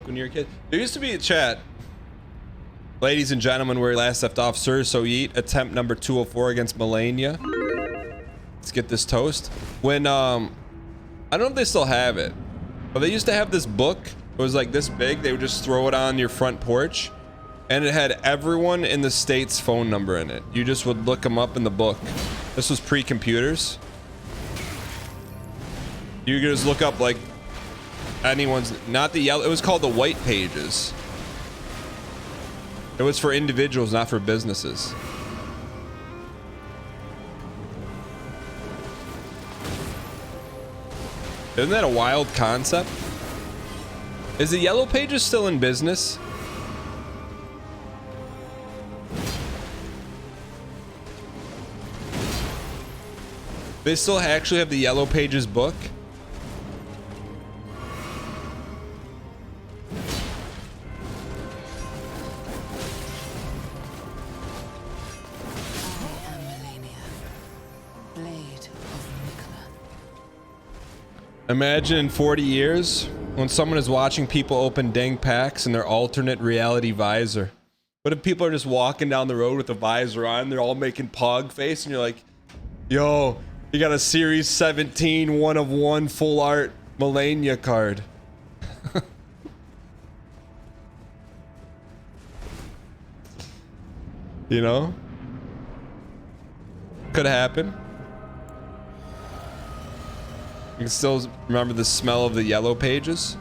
when you're a kid? There used to be a chat. Ladies and gentlemen, where last left off, Sir So Yeet, attempt number 204 against Melania. Let's get this toast. When, I don't know if they still have it, but they used to have this book. It was like this big. They would just throw it on your front porch, and it had everyone in the state's phone number in it. You just would look them up in the book. This was pre-computers. You could just look up like anyone's, not the yellow, it was called the white pages. It was for individuals, not for businesses. Isn't that a wild concept? Is the yellow pages still in business? They still actually have the yellow pages book? Imagine in 40 years when someone is watching people open dang packs in their alternate reality visor. What if people are just walking down the road with a visor on, they're all making pog face, and you're like, yo, you got a Series 17 1 of 1 full art Melania card. You know? Could happen. You can still remember the smell of the yellow pages.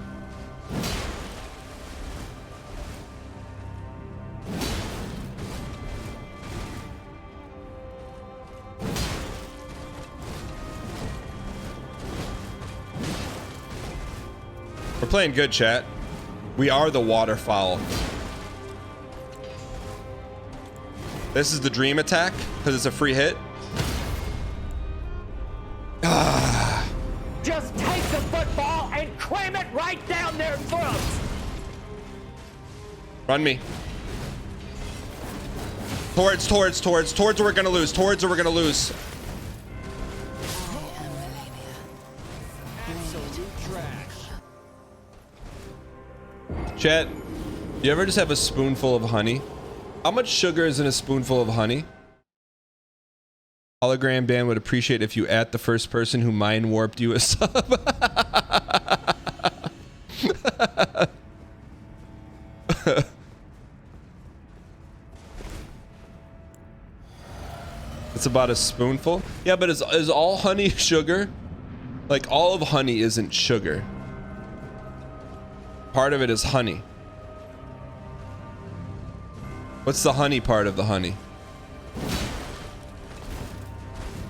We're playing good, chat. We are the waterfowl. This is the dream attack because it's a free hit. Just take the football and cram it right down their throats. Run me. Towards where we're gonna lose. Towards where we're gonna lose. Chat, you ever just have a spoonful of honey? How much sugar is in a spoonful of honey? Hologram band would appreciate if you at the first person who mind warped you a sub. It's about a spoonful. Yeah, but is all honey sugar? Like, all of honey isn't sugar. Part of it is honey. What's the honey part of the honey?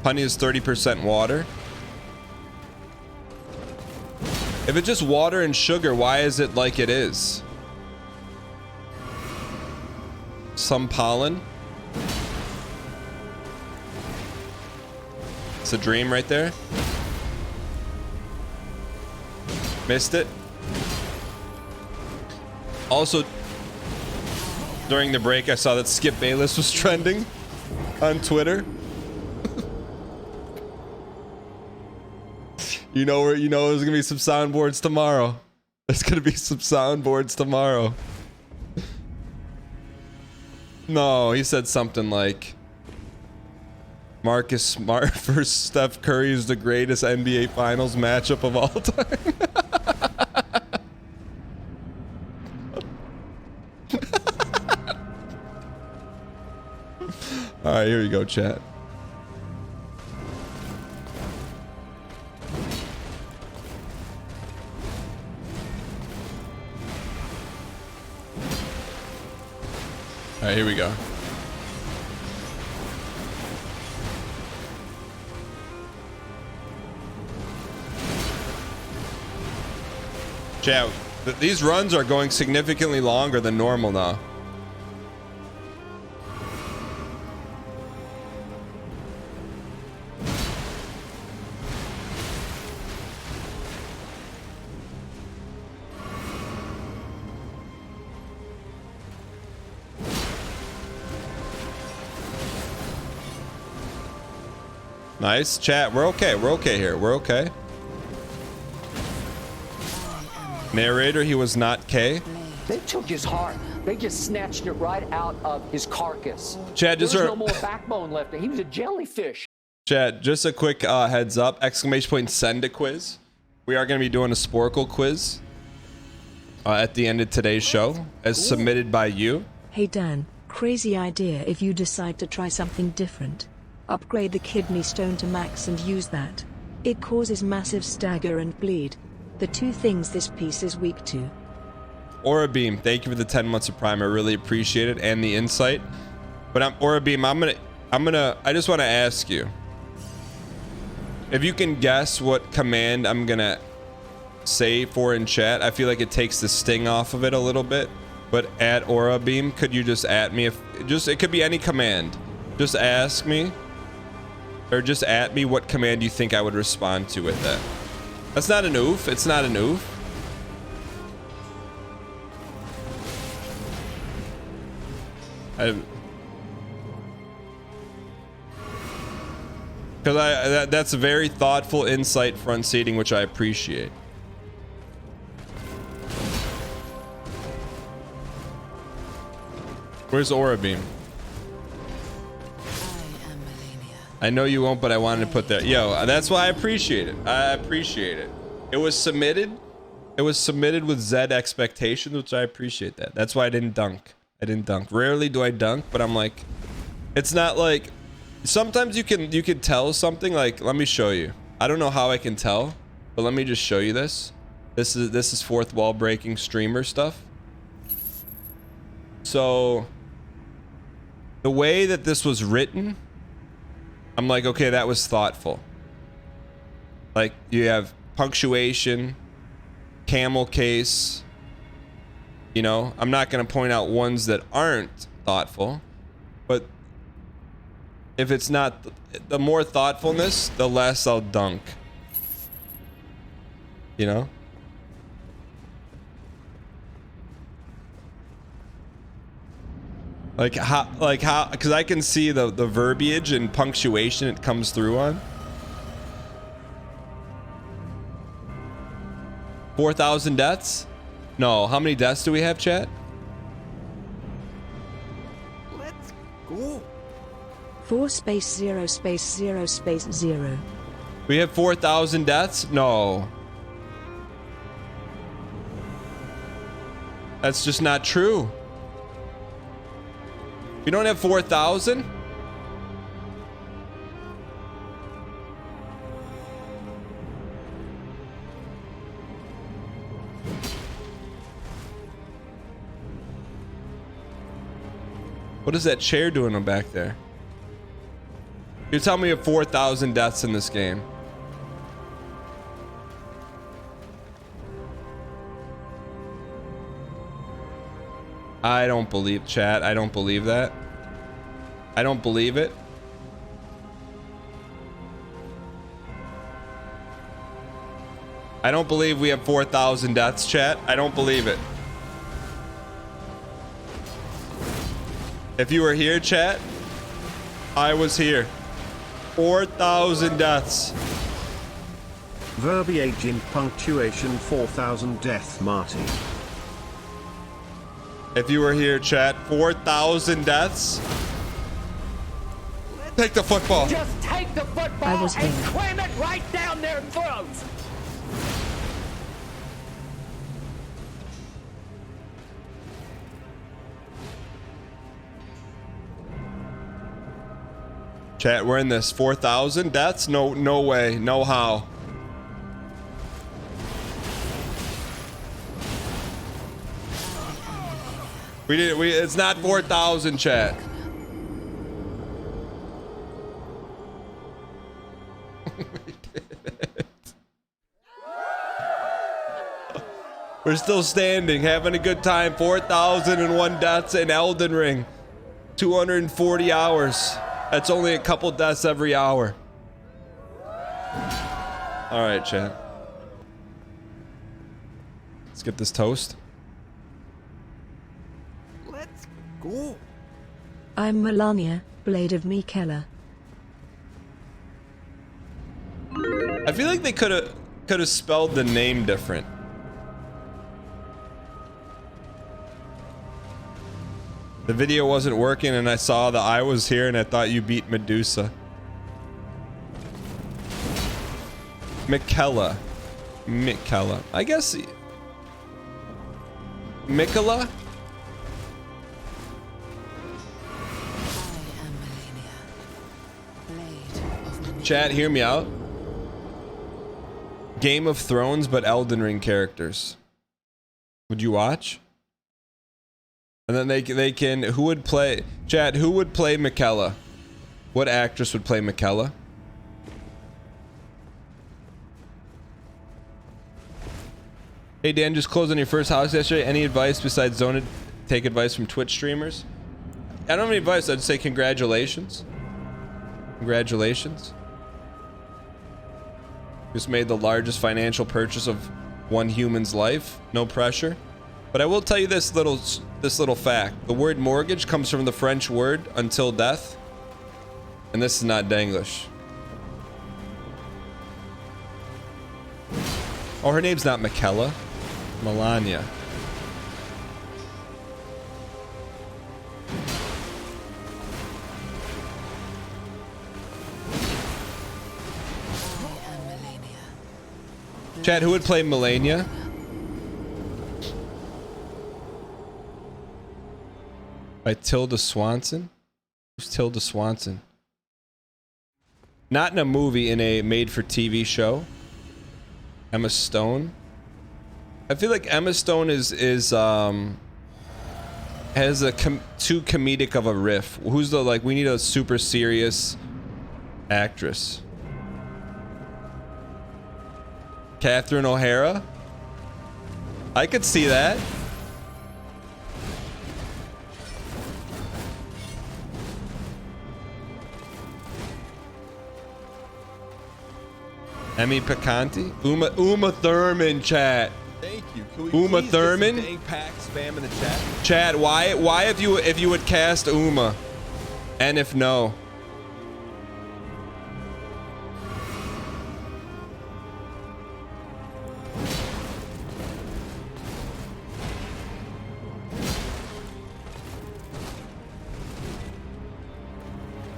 Honey is 30% water. If it's just water and sugar, why is it like it is? Some pollen. It's a dream right there. Missed it. Also, during the break, I saw that Skip Bayless was trending on Twitter. You know there's gonna be some soundboards tomorrow. There's gonna be some soundboards tomorrow. No, he said something like Marcus Smart versus Steph Curry is the greatest NBA Finals matchup of all time. All right, here we go, chat. All right, here we go. Chat, these runs are going significantly longer than normal now. Nice. Chat, we're okay. We're okay here. We're okay. Narrator, he was not K. They took his heart. They just snatched it right out of his carcass. Chad, just There's no more backbone left. He was a jellyfish. Chad, just a quick heads up. Exclamation point, send a quiz. We are going to be doing a Sporkle quiz at the end of today's show, as submitted by you. Hey Dan, crazy idea if you decide to try something different. Upgrade the kidney stone to max and use that. It causes massive stagger and bleed. The two things this piece is weak to. Aura Beam, thank you for the 10 months of Prime. I really appreciate it and the insight. But Aura Beam, I just want to ask you if you can guess what command I'm gonna say for in chat. I feel like it takes the sting off of it a little bit. But at Aura Beam, could you just at me it could be any command. Just ask me, or just at me what command you think I would respond to with that. That's not an oof. It's not an oof. Because that's a very thoughtful insight front seating, which I appreciate. Where's Aura Beam? I know you won't, but I wanted to put that. Yo, that's why I appreciate it. I appreciate it. It was submitted. It was submitted with Z expectations, which I appreciate that. That's why I didn't dunk. I didn't dunk. Rarely do I dunk, but I'm like, it's not like, sometimes you can tell something. Like, let me show you. I don't know how I can tell, but let me just show you this. This is fourth wall breaking streamer stuff. So the way that this was written, I'm like, okay, that was thoughtful. Like, you have punctuation, camel case. You know, I'm not going to point out ones that aren't thoughtful, but if it's not, the more thoughtfulness, the less I'll dunk. You know? Like how, because I can see the verbiage and punctuation it comes through on. 4,000 deaths? No, how many deaths do we have, chat? Let's go. 4 space 0 space 0 space 0. We have 4,000 deaths? No. That's just not true. We don't have 4,000? What is that chair doing back there? You tell me you have 4,000 deaths in this game. I don't believe, chat. I don't believe that. I don't believe it. I don't believe we have 4,000 deaths, chat. I don't believe it. If you were here, chat, I was here. 4,000 deaths. Verbiage in punctuation 4,000 death, Marty. If you were here, chat, 4,000 deaths. Take the football. Just take the football and cram it right down their throats. Chat, we're in this. 4,000 deaths? No way. No how. It's not 4,000, chat. We're still standing, having a good time. 4,001 deaths in Elden Ring. 240 hours. That's only a couple deaths every hour. All right, chat. Let's get this toast. Let's go. I'm Melania, Blade of Mikela. I feel like they could have spelled the name different. The video wasn't working and I saw that I was here and I thought you beat Medusa. Mikella. I guess... Mikola? Chat, hear me out. Game of Thrones, but Elden Ring characters. Would you watch? And then they can... Who would play... Chat, who would play Mikella? What actress would play Mikella? Hey Dan, just closed on your first house yesterday. Any advice besides don't take advice from Twitch streamers? I don't have any advice. I'd say congratulations. Congratulations. Just made the largest financial purchase of one human's life. No pressure. But I will tell you this little fact. The word mortgage comes from the French word until death. And this is not Danglish. Oh, her name's not Mikella. Melania. Chad, who would play Melania? By Tilda Swanson? Who's Tilda Swanson? Not in a movie, in a made-for-TV show. Emma Stone. I feel like Emma Stone has a too comedic of a riff. Who's the, like, we need a super serious actress. Catherine O'Hara? I could see that. Emmy Picanti? Uma Thurman, chat. Thank you. Can we Uma please Thurman? get some dang pack spam in the chat? Chad, why if you would cast Uma? And if no?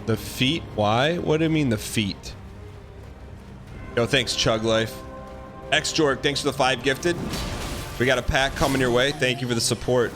The feet? Why? What do you mean the feet? Yo, thanks, Chug Life. X-Jork, thanks for the 5 gifted. We got a pack coming your way. Thank you for the support.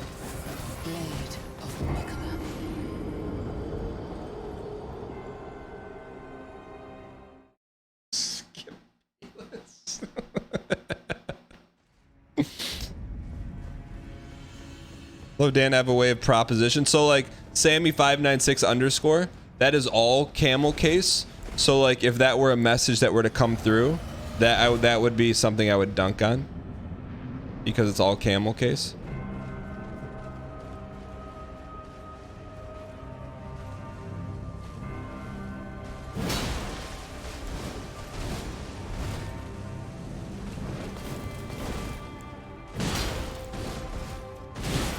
Love Dan have a way of proposition. So like Sammy596 underscore, that is all camel case. So like if that were a message that were to come through, that would be something I would dunk on, because it's all camel case.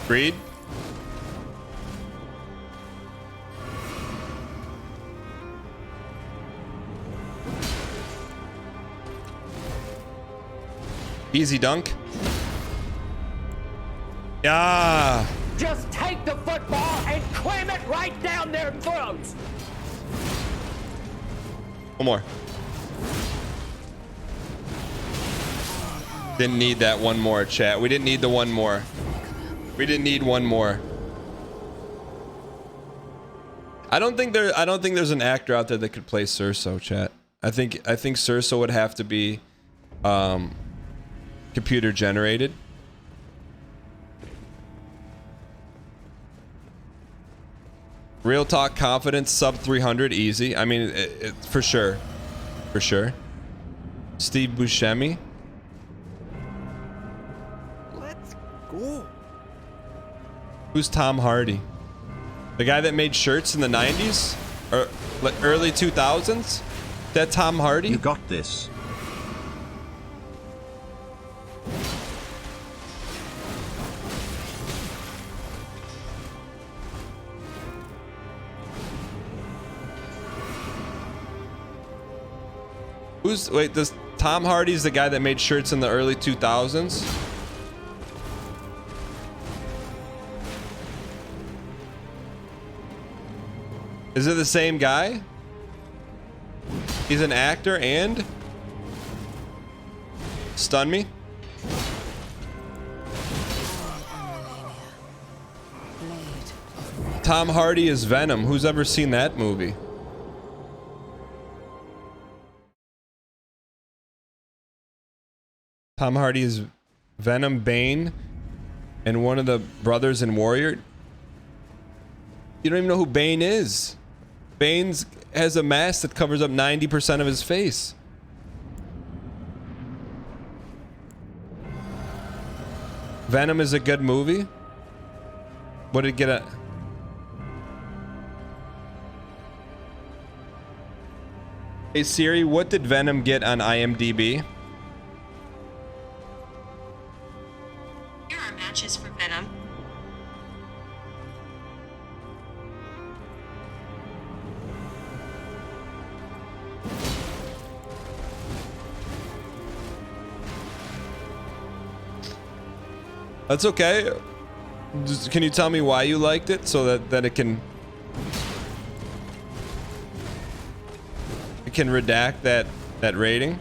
Agreed. Easy dunk. Yeah. Just take the football and cram it right down their throats. One more. Didn't need that one more, chat. We didn't need the one more. We didn't need one more. I don't think there's an actor out there that could play Cerso, chat. I think Cerso would have to be computer generated. Real talk confidence sub 300 easy. I mean it for sure. For sure. Steve Buscemi. Let's go. Who's Tom Hardy? The guy that made shirts in the 90s or early 2000s? That Tom Hardy? You got this. Wait, this Tom Hardy's the guy that made shirts in the early 2000s? Is it the same guy? He's an actor and stun me. Tom Hardy is Venom. Who's ever seen that movie? Tom Hardy is Venom, Bane, and one of the brothers in Warrior. You don't even know who Bane is. Bane has a mask that covers up 90% of his face. Venom is a good movie. What did it get at? Hey Siri, what did Venom get on IMDb? Here are matches for Venom. That's okay. Can you tell me why you liked it so that it can redact that rating?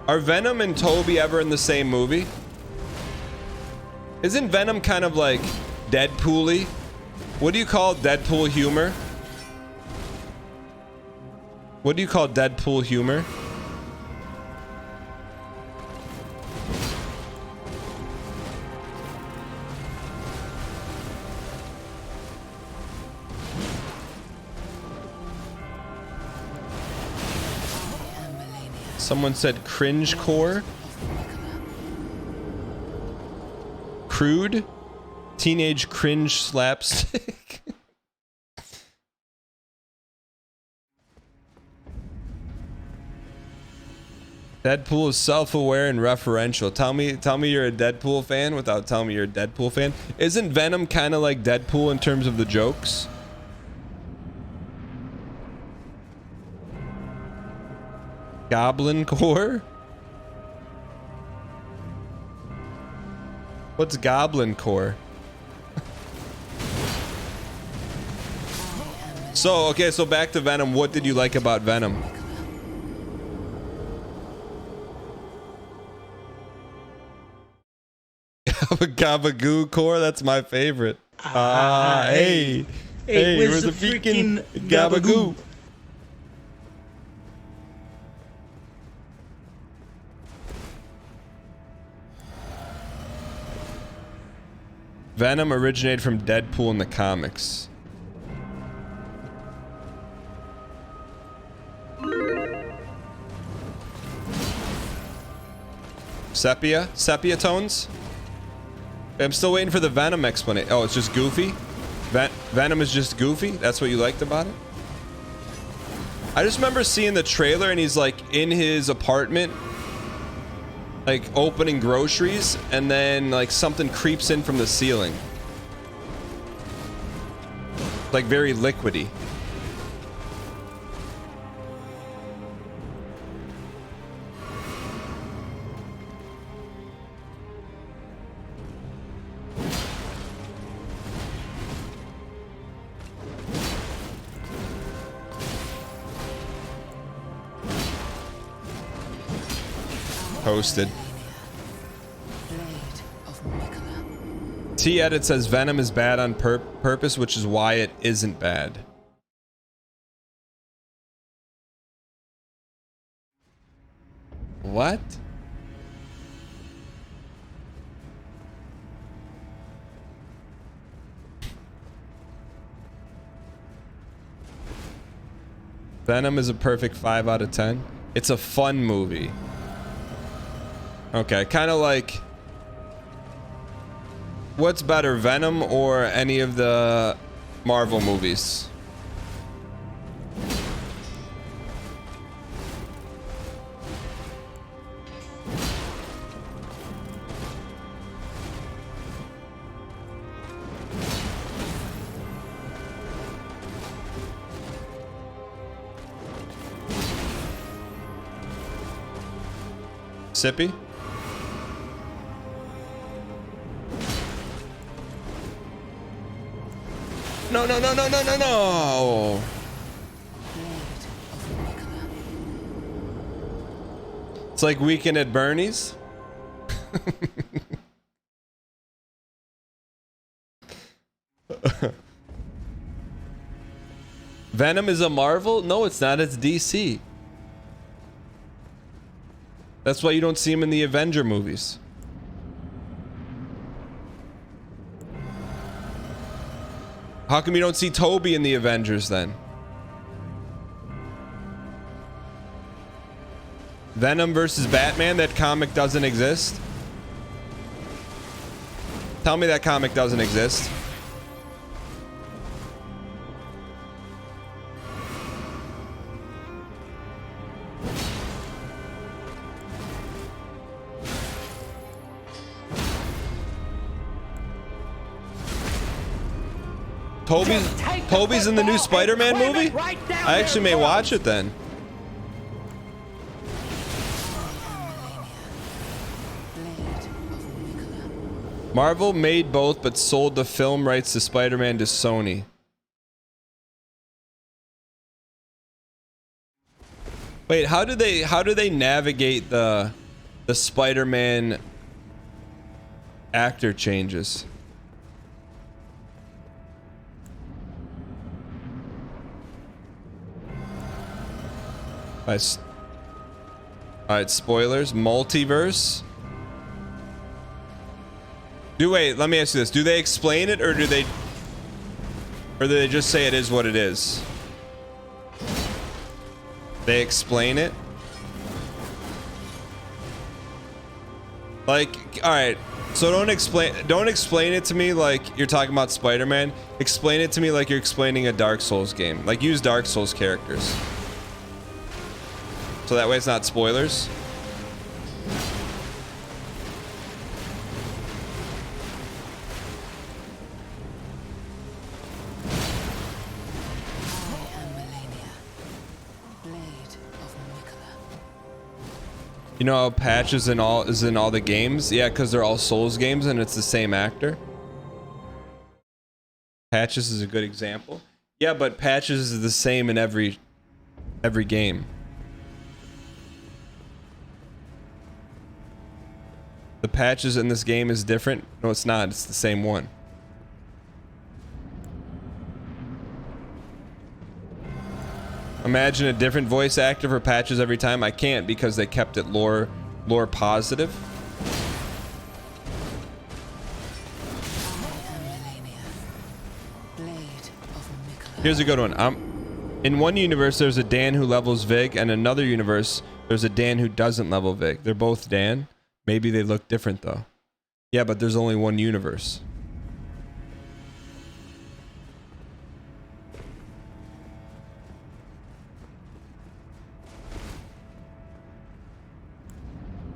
Are Venom and Toby ever in the same movie? Isn't Venom kind of like Deadpool-y? What do you call Deadpool humor? What do you call Deadpool humor? Someone said cringe core. Crude. Teenage cringe slapstick. Deadpool is self-aware and referential. Tell me you're a Deadpool fan without telling me you're a Deadpool fan. Isn't Venom kind of like Deadpool in terms of the jokes? Goblin core? What's Goblin core? So, okay, so back to Venom. What did you like about Venom? Gabagoo core? That's my favorite. Hey, where's the freaking Gabagoo? Venom originated from Deadpool in the comics. Sepia tones? I'm still waiting for the Venom explanation. Oh, it's just goofy? Venom is just goofy? That's what you liked about it? I just remember seeing the trailer and he's like in his apartment, like opening groceries, and then like something creeps in from the ceiling. Like very liquidy. Posted. T-Edit says Venom is bad on purpose, which is why it isn't bad. What? Venom is a perfect 5 out of 10. It's a fun movie. Okay, kind of like... What's better, Venom or any of the Marvel movies? Sippy? No, no, no, no, no, no, no. It's like Weekend at Bernie's. Venom is a Marvel? No, it's not. It's DC. That's why you don't see him in the Avenger movies. How come you don't see Toby in the Avengers then? Venom versus Batman, that comic doesn't exist? Tell me that comic doesn't exist. Toby's in the new Spider-Man movie? I actually may watch it then. Marvel made both but sold the film rights to Spider-Man to Sony. Wait, how do they navigate the Spider-Man actor changes? Alright, spoilers. Multiverse. Wait, let me ask you this. Do they explain it or do they just say it is what it is? They explain it? Like, alright. So don't explain it to me like you're talking about Spider-Man. Explain it to me like you're explaining a Dark Souls game. Like, use Dark Souls characters. So that way it's not spoilers. You know how Patch is in all the games? Yeah, because they're all Souls games and it's the same actor. Patches is a good example. Yeah, but Patches is the same in every game. The Patches in this game is different. No, it's not. It's the same one. Imagine a different voice actor for Patches every time. I can't because they kept it lore positive. Here's a good one. In one universe, there's a Dan who levels Vig, and in another universe, there's a Dan who doesn't level Vig. They're both Dan. Maybe they look different though. Yeah, but there's only one universe.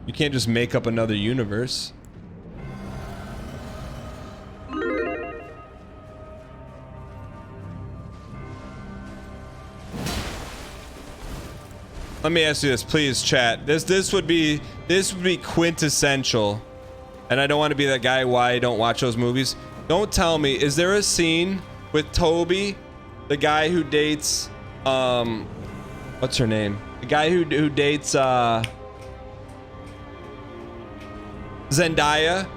You can't just make up another universe. Let me ask you this, please, chat. This would be quintessential. And I don't want to be that guy why I don't watch those movies. Don't tell me, is there a scene with Toby, the guy who dates what's her name? The guy who dates Zendaya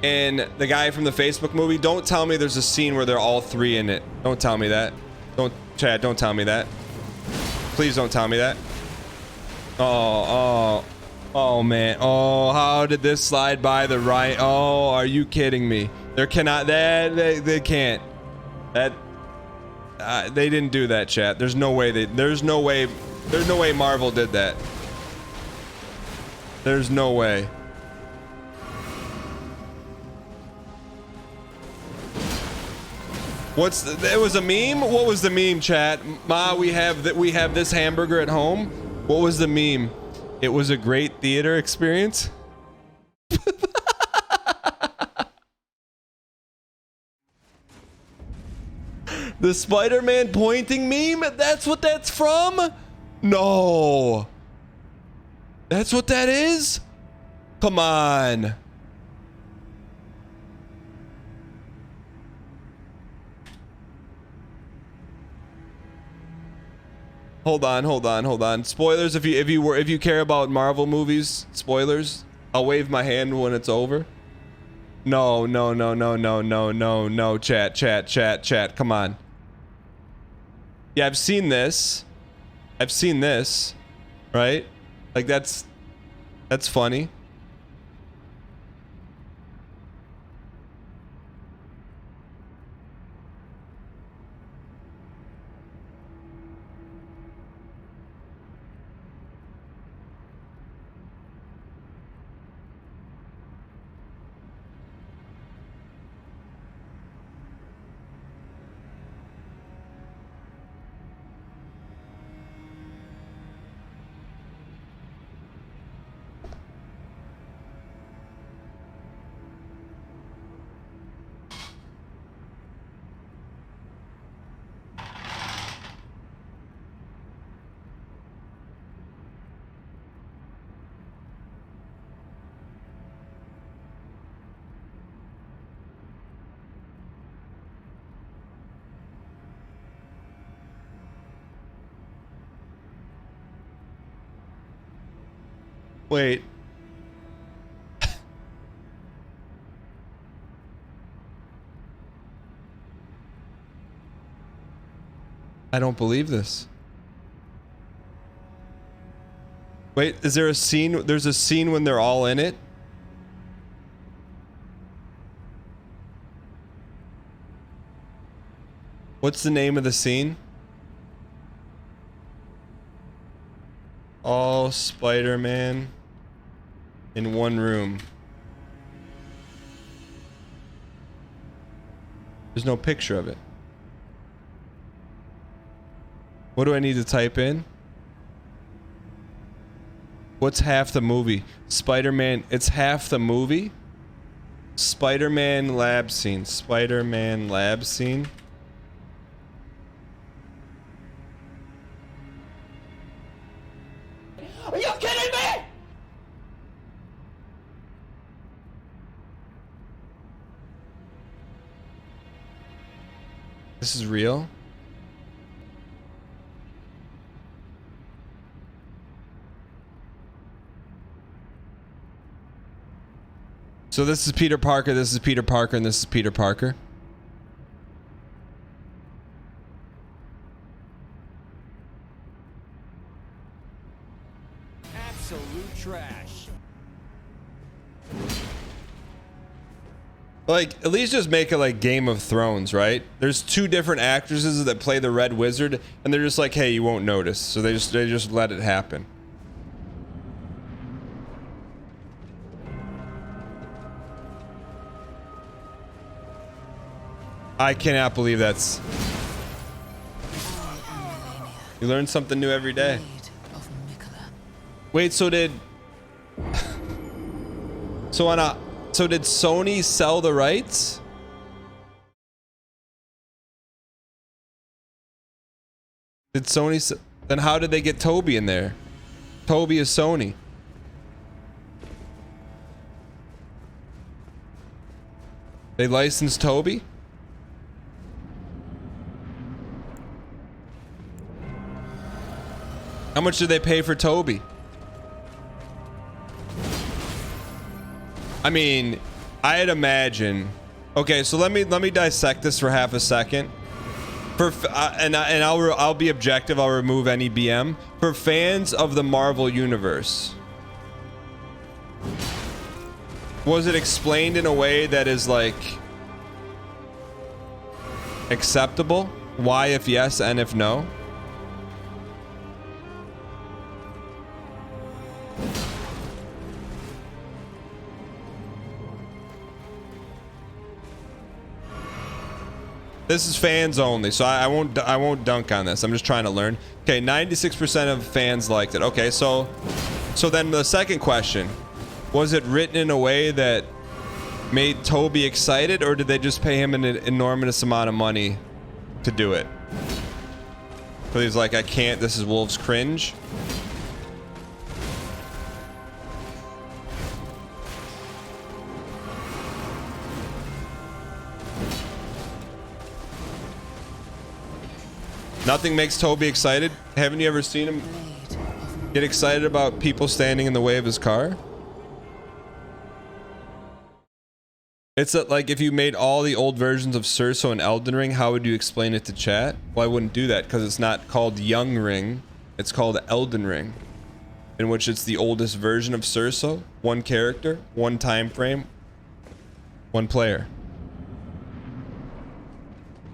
and the guy from the Facebook movie? Don't tell me there's a scene where they're all three in it. Don't tell me that. Don't tell me that. Please don't tell me that. Oh man. Oh, how did this slide by the right? Oh, are you kidding me? There cannot, they can't. That they didn't do that, chat. There's no way there's no way Marvel did that. There's no way. It was a meme? What was the meme, chat? Ma, we have this hamburger at home. What was the meme? It was a great theater experience. The Spider-Man pointing meme? That's what that's from? No. That's what that is? Come on. Hold on. Spoilers if you care about Marvel movies, spoilers. I'll wave my hand when it's over. No, chat. Come on. Yeah, I've seen this. Right? Like that's funny. Wait. I don't believe this. Wait, is there a scene? There's a scene when they're all in it? What's the name of the scene? All Spider-Man in one room. There's no picture of it. What do I need to type in? What's half the movie? Spider-Man, it's half the movie? Spider-Man lab scene. Spider-Man lab scene. Are you kidding me? This is real? So this is Peter Parker, this is Peter Parker, and this is Peter Parker. Absolute trash. Like, at least just make it like Game of Thrones, right? There's two different actresses that play the Red Wizard, and they're just like, hey, you won't notice. So they just let it happen. I cannot believe that's... You learn something new every day. Wait, so did... So did Sony sell the rights? Did Sony... Then how did they get Toby in there? Toby is Sony. They licensed Toby? How much did they pay for Toby? I mean, I'd imagine. Okay, so let me dissect this for half a second. I'll be objective. I'll remove any BM. For fans of the Marvel universe, was it explained in a way that is like acceptable? Why if yes and if no? This is fans only, so I won't dunk on this. I'm just trying to learn. Okay, 96% of fans liked it. Okay, so then the second question, was it written in a way that made Toby excited, or did they just pay him an enormous amount of money to do it? So he's like, I can't, this is Wolf's cringe. Nothing makes Toby excited. Haven't you ever seen him get excited about people standing in the way of his car? It's like if you made all the old versions of Cerso and Elden Ring, how would you explain it to chat? Well, I wouldn't do that because it's not called Young Ring. It's called Elden Ring, in which it's the oldest version of Cerso. One character, one time frame, one player.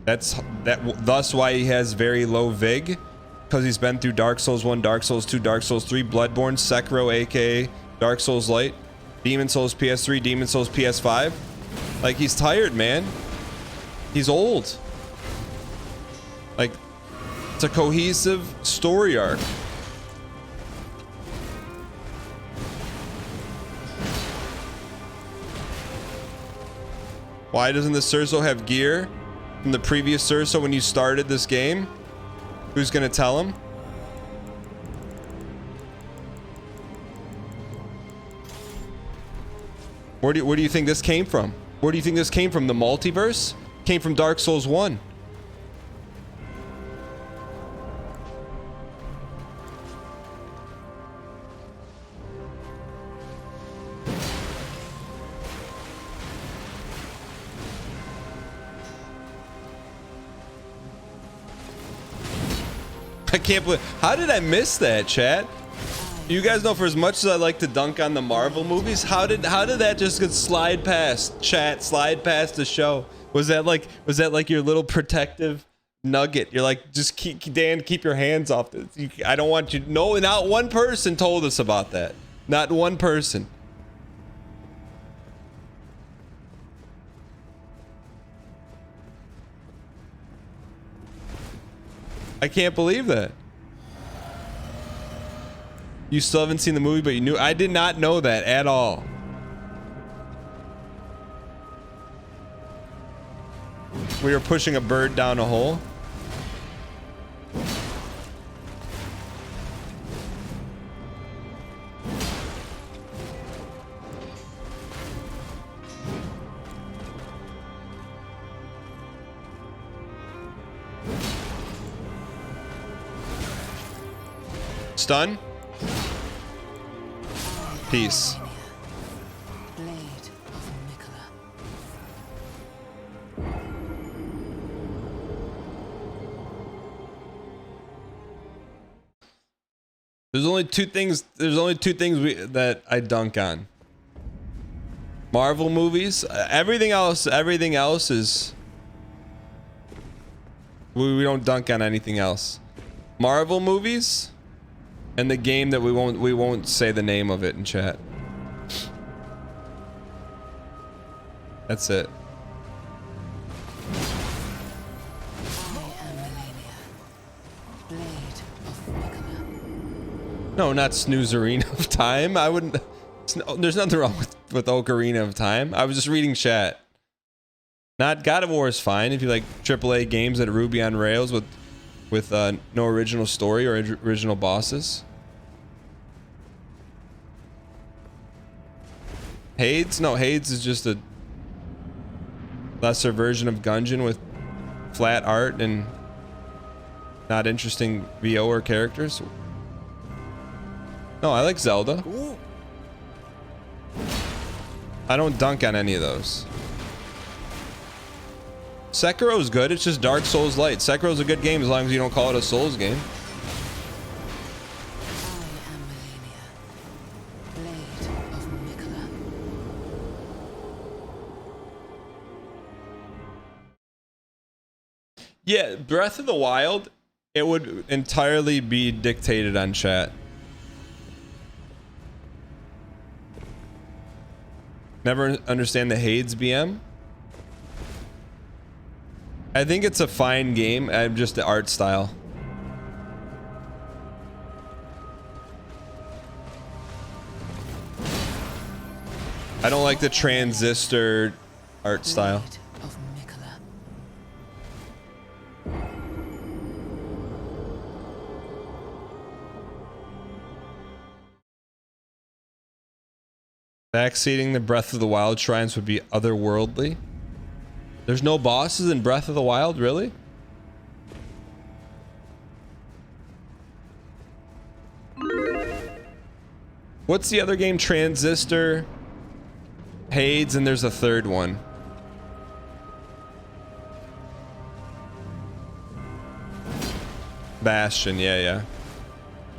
Thus why he has very low Vig, because he's been through Dark Souls 1, Dark Souls 2, Dark Souls 3, Bloodborne, Sekiro, aka Dark Souls Light, Demon Souls PS3, Demon Souls PS5. Like, he's tired, man. He's old. Like, it's a cohesive story arc. Why doesn't the Cerso have gear from the previous Cerso when you started this game? Who's gonna tell him? Where do you think this came from? Where do you think this came from? The multiverse? Came from Dark Souls 1. I can't believe, how did I miss that, chat? You guys know, for as much as I like to dunk on the Marvel movies, how did that just get slide past chat, slide past the show? Was that like your little protective nugget? You're like, just keep your hands off this. I don't want you. No, not one person told us about that. Not one person. I can't believe that. You still haven't seen the movie, but you knew. I did not know that at all. We were pushing a bird down a hole. Stun. Peace. There's only two things that I dunk on. Marvel movies. Everything else is we don't dunk on anything else. Marvel movies. And the game that we won't say the name of it in chat. That's it. No, not Snoozerina of Time. I wouldn't. There's nothing wrong with Ocarina of Time. I was just reading chat. Not God of War is fine if you like AAA games that are Ruby on Rails with no original story or original bosses. Hades? No, Hades is just a lesser version of Gungeon with flat art and not interesting VO or characters. No, I like Zelda. I don't dunk on any of those. Sekiro is good. It's just Dark Souls light. Sekiro is a good game as long as you don't call it a Souls game. Yeah, Breath of the Wild, it would entirely be dictated on chat. Never understand the Hades BM. I think it's a fine game. I'm just the art style. I don't like the transistor art style. Backseating the Breath of the Wild shrines would be otherworldly. There's no bosses in Breath of the Wild, really? What's the other game? Transistor, Hades, and there's a third one. Bastion, yeah.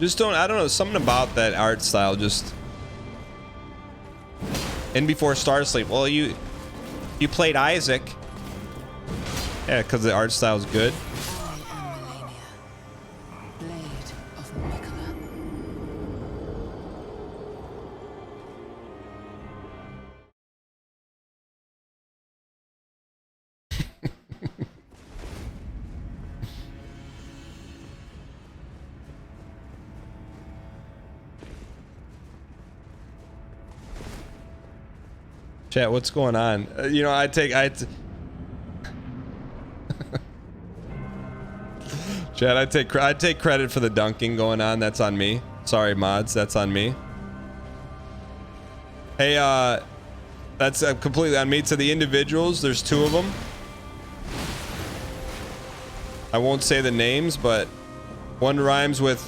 Just don't, I don't know, something about that art style just... And before Star Sleep, well, you played Isaac. Yeah, because the art style's good. Chat, what's going on? You know, I take Chat, I take credit for the dunking going on. That's on me. Sorry, mods. That's on me. Hey, that's completely on me. To the individuals, there's 2 of them. I won't say the names, but one rhymes with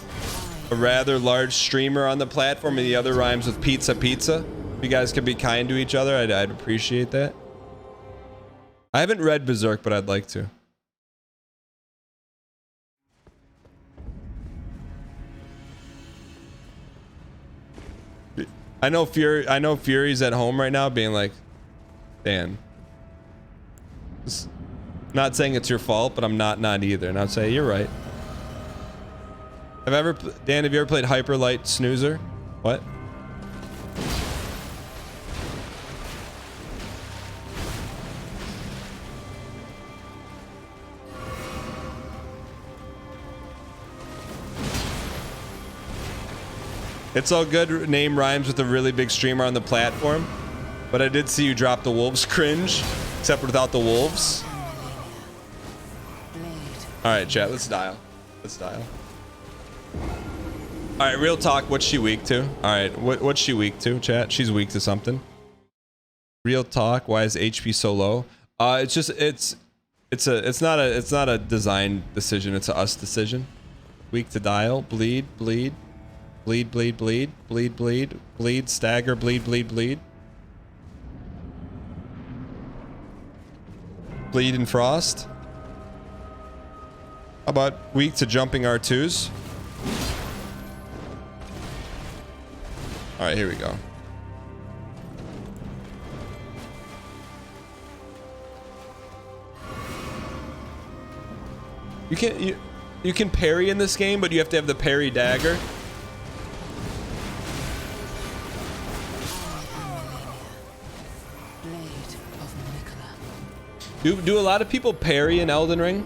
a rather large streamer on the platform, and the other rhymes with pizza. If you guys could be kind to each other, I'd appreciate that. I haven't read Berserk, but I'd like to. I know Fury's at home right now being like, Dan. Not saying it's your fault, but I'm not either. And I'd say, you're right. Dan, have you ever played Hyper Light Snoozer? What? It's all good. Name rhymes with a really big streamer on the platform. But I did see you drop the wolves cringe, except without the wolves. Alright, chat, let's dial. Alright, real talk, what's she weak to? Alright, what's she weak to, chat? She's weak to something. Real talk, why is HP so low? It's not a design decision, it's a us decision. Weak to dial, bleed, stagger, bleed. Bleed and frost. How about weak to jumping R2s? Alright, here we go. You can parry in this game, but you have to have the parry dagger. Do a lot of people parry in Elden Ring?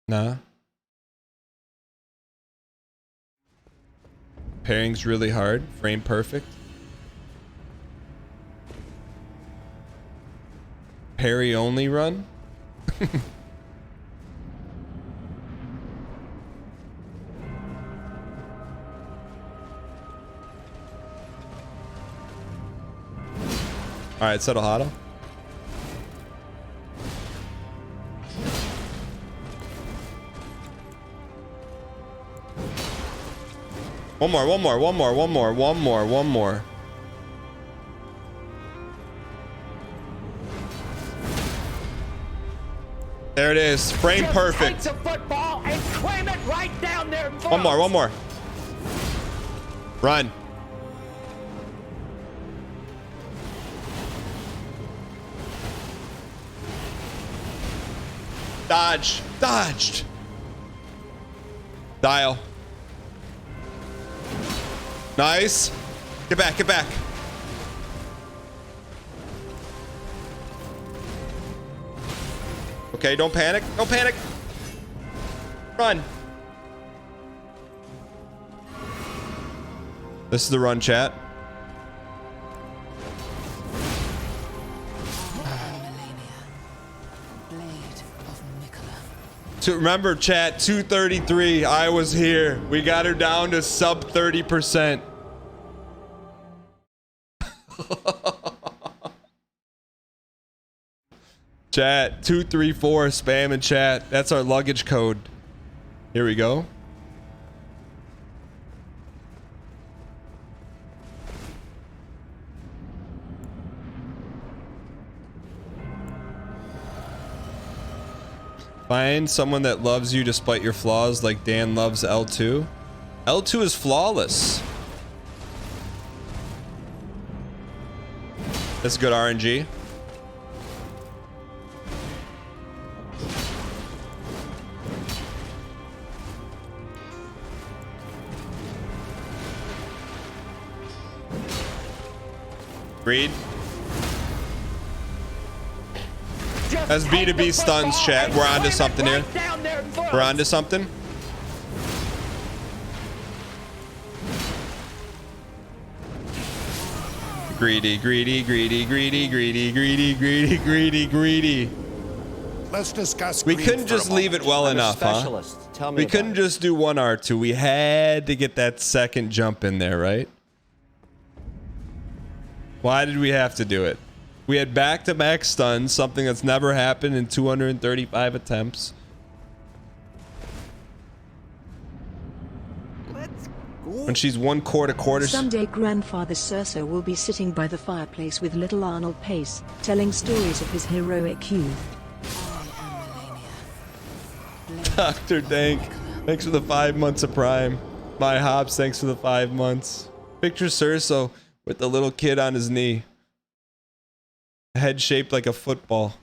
Nah. Parrying's really hard. Frame perfect. Parry only run? Alright, settle huddle. One more. There it is. Frame perfect. Take the football and clam it right down there. One more. Run. Dodged. Dial. Nice. Get back. Okay, don't panic. Run. This is the run, chat. So remember, chat, 233. I was here. We got her down to sub 30%. Chat, 234, spam in chat. That's our luggage code. Here we go. Find someone that loves you despite your flaws like Dan loves L2. L2 is flawless. That's good RNG. Agreed. That's B2B stuns, chat. We're onto something here. We're onto something. Greedy, greedy, greedy, greedy, greedy, greedy, greedy, greedy, greedy. Let's discuss. We couldn't just leave it well enough, huh? We couldn't just do one R2. We had to get that second jump in there, right? Why did we have to do it? We had back-to-back stuns, something that's never happened in 235 attempts. When she's one quarter. Someday grandfather Cerso will be sitting by the fireplace with little Arnold Pace, telling stories of his heroic youth. Dr. Dank, thanks for the 5 months of Prime. My Hops, thanks for the 5 months. Picture Cerso with the little kid on his knee. Head shaped like a football.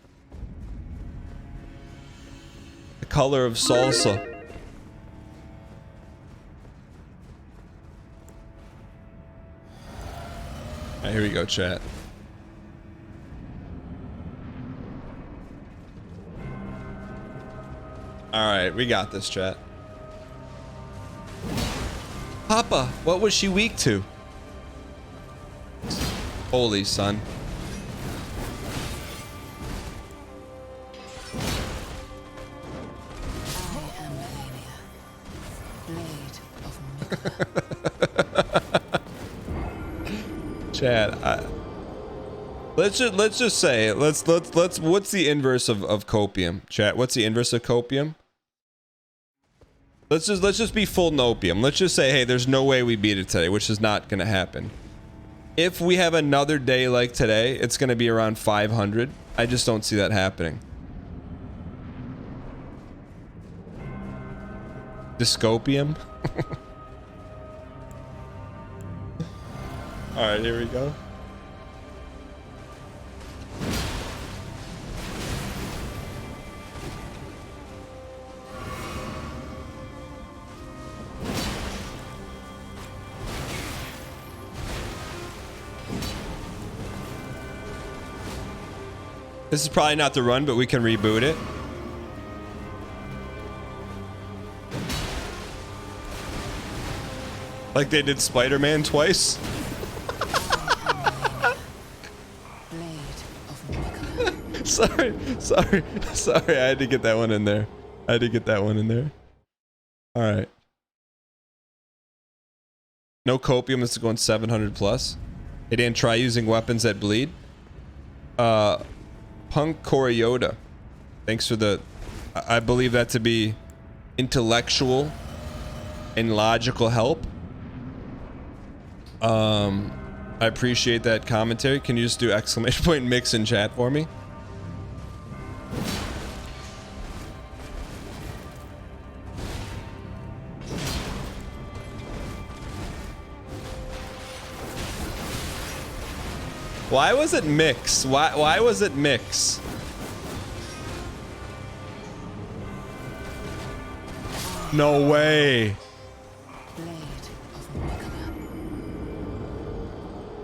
The color of salsa. Alright, here we go, chat. Alright, we got this, chat. Papa, what was she weak to? Holy son. Chad, let's just say let's what's the inverse of copium, chat? What's the inverse of copium? Let's just be full nopium. Let's just say, hey, there's no way we beat it today, which is not gonna happen. If we have another day like today, it's gonna be around 500. I just don't see that happening. Discopium. All right, here we go. This is probably not the run, but we can reboot it. Like they did Spider-Man twice. Sorry, I had to get that one in there. All right. No copium is going 700 plus. They didn't try using weapons that bleed. Punk Coriota. Thanks for the... I believe that to be intellectual and logical help. I appreciate that commentary. Can you just do exclamation point mix in chat for me? Why was it mix? Why was it mix? No way.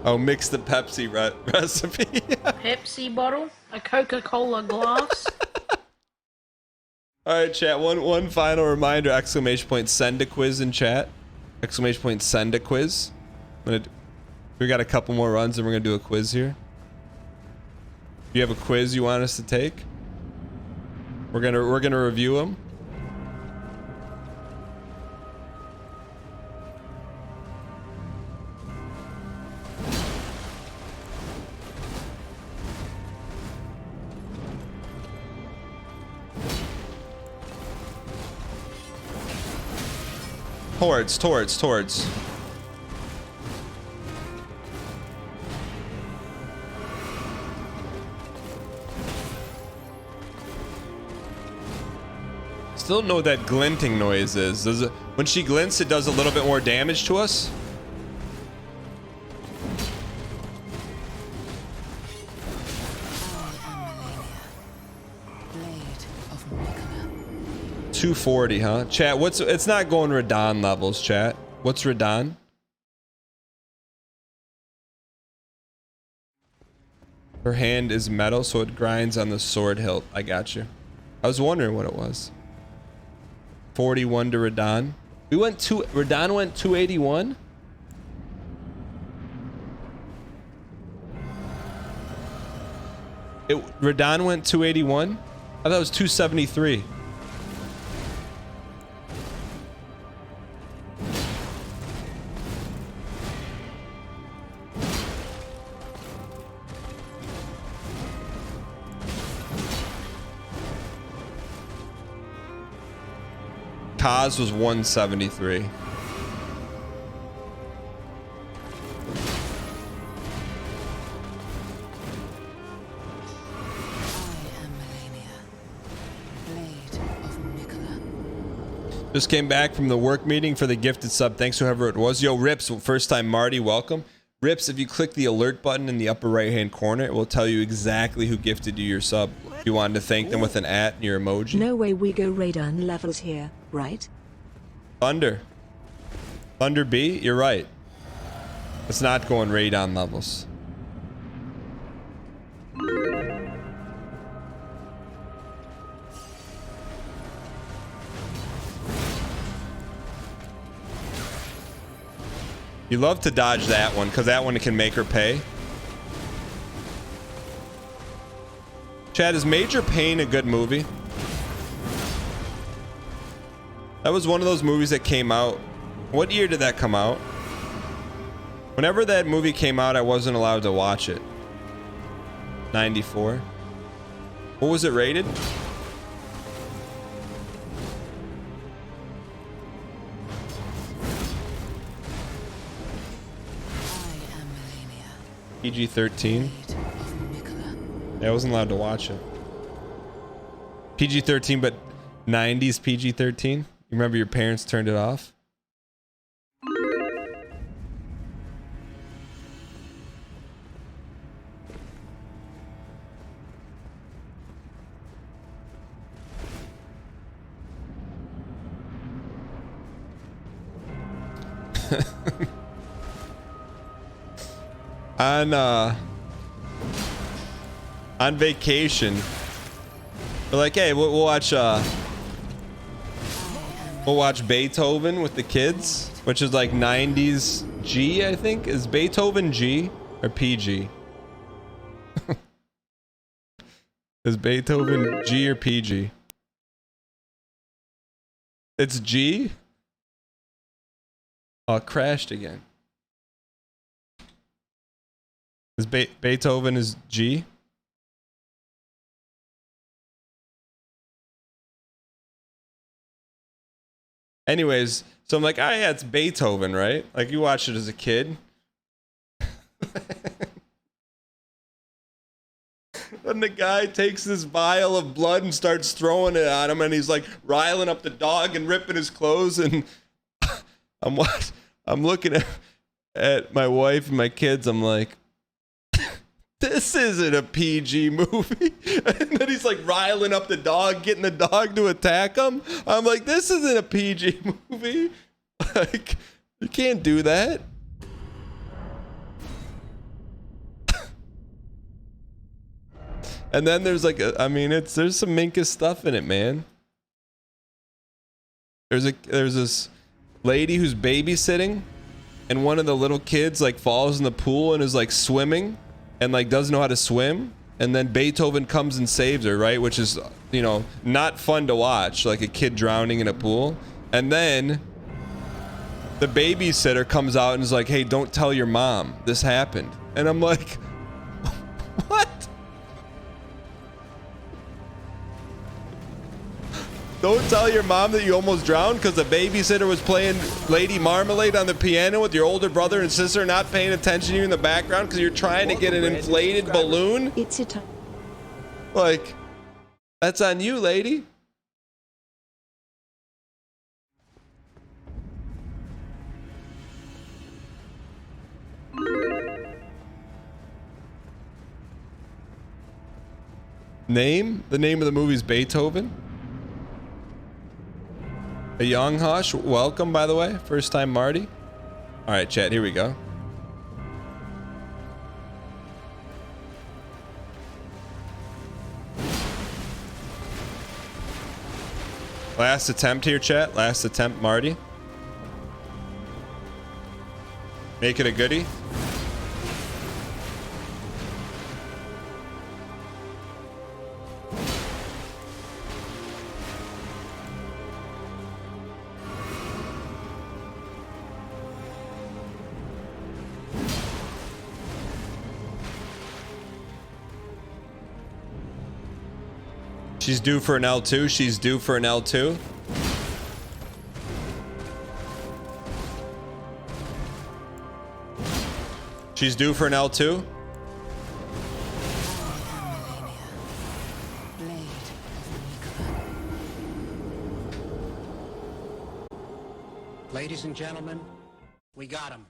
Oh, mix the Pepsi recipe. Pepsi bottle, a Coca-Cola glass. All right, chat. One final reminder! Exclamation point! Send a quiz in chat. Exclamation point! Send a quiz. We got a couple more runs, and we're gonna do a quiz here. Do you have a quiz you want us to take? We're gonna review them. Towards. Still don't know what that glinting noise is. Does it, when she glints, it does a little bit more damage to us? $240, huh? Chat, what's it's not going Radon levels, chat. What's Radon? Her hand is metal, so it grinds on the sword hilt. I got you. I was wondering what it was. 41 to Radon. Radon went 281? Radon went 281? I thought it was 273. Kaz was 173. Just came back from the work meeting for the gifted sub. Thanks to whoever it was. Yo, Rips, first time Marty, welcome. Rips, if you click the alert button in the upper right hand corner, it will tell you exactly who gifted you your sub. If you wanted to thank them with an @ and your emoji. No way we go radon levels here, right? Thunder B, you're right. It's not going radon levels. You love to dodge that one because that one can make her pay. Chad, is Major Payne a good movie? That was one of those movies that came out. What year did that come out? Whenever that movie came out, I wasn't allowed to watch it. 94. What was it rated? PG-13. Yeah, I wasn't allowed to watch it. PG-13, but 90s PG-13. You remember your parents turned it off? On vacation, we're like, hey, we'll watch Beethoven with the kids, which is like 90s G, I think. Is Beethoven G or PG? Is Beethoven G or PG? It's G? Oh, it crashed again. Is Beethoven is G? Anyways, so I'm like, ah, yeah, it's Beethoven, right? Like, you watched it as a kid. And the guy takes this vial of blood and starts throwing it at him, and he's like riling up the dog and ripping his clothes. And I'm looking at my wife and my kids. I'm like, this isn't a PG movie. And then he's like riling up the dog, getting the dog to attack him. I'm like, this isn't a PG movie. Like, you can't do that. And then there's like there's some Minkus stuff in it, man. There's this lady who's babysitting, and one of the little kids like falls in the pool and is like swimming and like doesn't know how to swim, and then Beethoven comes and saves her, right? Which is, you know, not fun to watch, like a kid drowning in a pool. And then the babysitter comes out and is like, hey, don't tell your mom this happened. And I'm like, what? Don't tell your mom that you almost drowned because the babysitter was playing Lady Marmalade on the piano with your older brother and sister not paying attention to you in the background because you're trying to get an inflated balloon. It's a time. Like, that's on you, lady. Name? The name of the movie is Beethoven. A young Hush, welcome, by the way. First time Marty. All right, chat, here we go. Last attempt here, chat. Last attempt, Marty. Make it a goodie. She's due for an L2. She's due for an L2. She's due for an L2. Ladies and gentlemen, we got him.